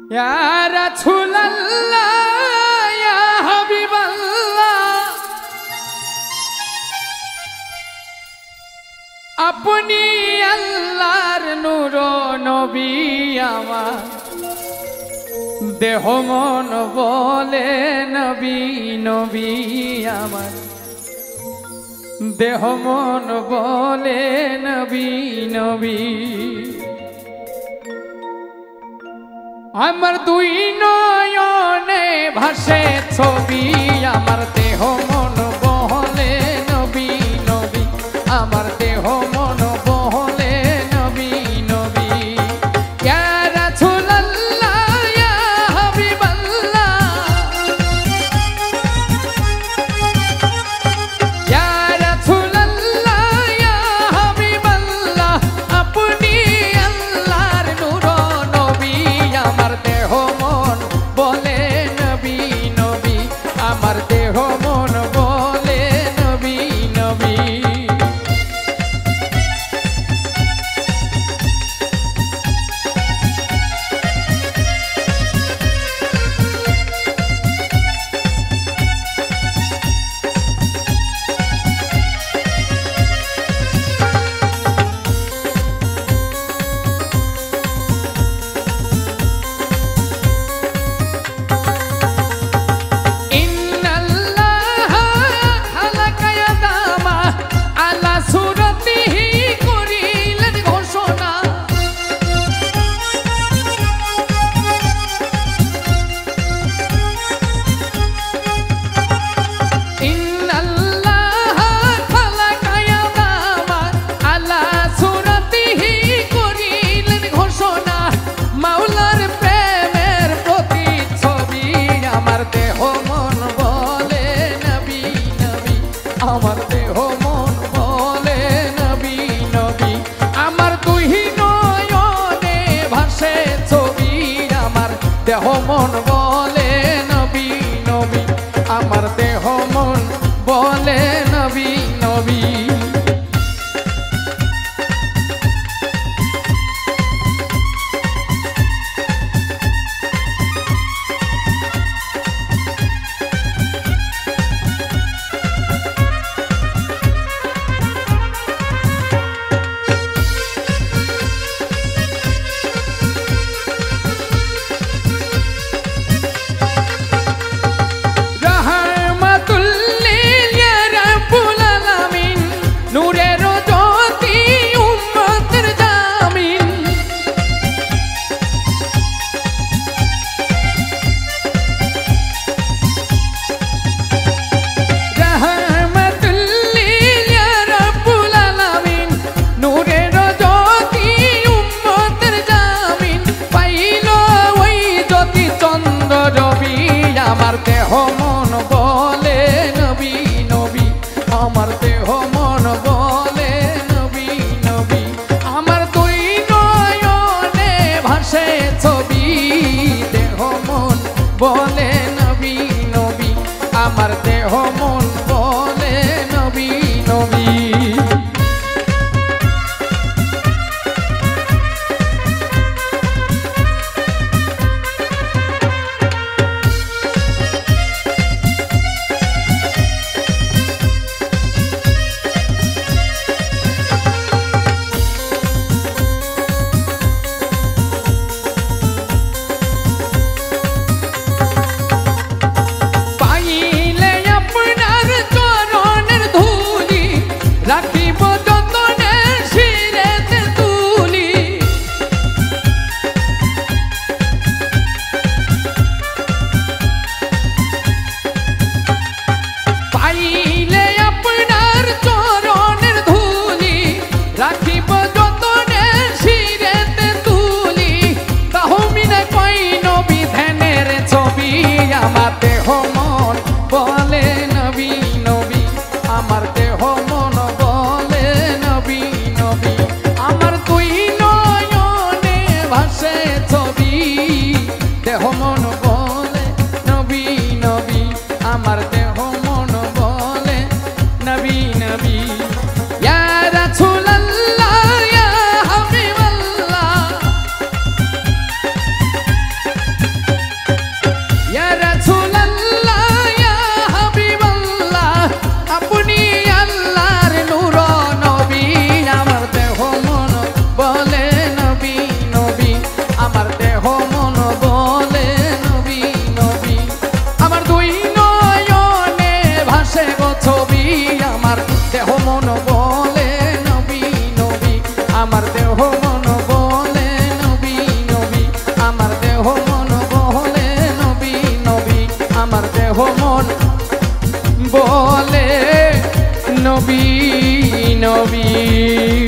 Ya Rasulallah, ya Habiballah, আপনি আল্লাহর নূর নবী আমার দেহ মন বলে নবী নবী আমার দেহ মন বলে নবী নবী আমার দুই নয়নে ভাসে ছবি আমার দেহ মন বলে নবী নবী আমার দেহ মন বলে নবী নবী ইয়া রাসূলুল্লাহ ইয়া হাবিবাল্লাহ ইয়া রাসূলুল্লাহ ইয়া হাবিবাল্লাহ আপনি আল্লাহর নূর নবী আমার দেহ মন বলে নবী নবী আমার দেহ মন বলে নবী নবী আমার দেহ মন বলে নবী নবী আমার দুই নয়নে ভাসে ছবি আমার দেহ মন বলে নবী নবী আমার দেহ মন বলে নবী নবী আমার দেহ মন বলে নবী নবী আমার দেহ মন বলে নবী নবী আমার দুই নয়নে ভাসে ছবি দেহ মন বলে নবী নবী আমার দেহ মন বলে নবী নবী রাখিব যতনে শিরেতে তুলি পাইলে আপনার চরণের ধুলি রাখিব যতনে শিরেতে তুলি তাহমিনে কই নবী ধ্যানের ছবি আমার দেহ মন বলে নবী নবী আমার দেহ মন আমার দেহ মন বলে নবী নবী, আমার দেহ মন বলে নবী নবী, আমার দেহ মন বলে নবী নবী, আমার দেহ মন বলে নবী নবী।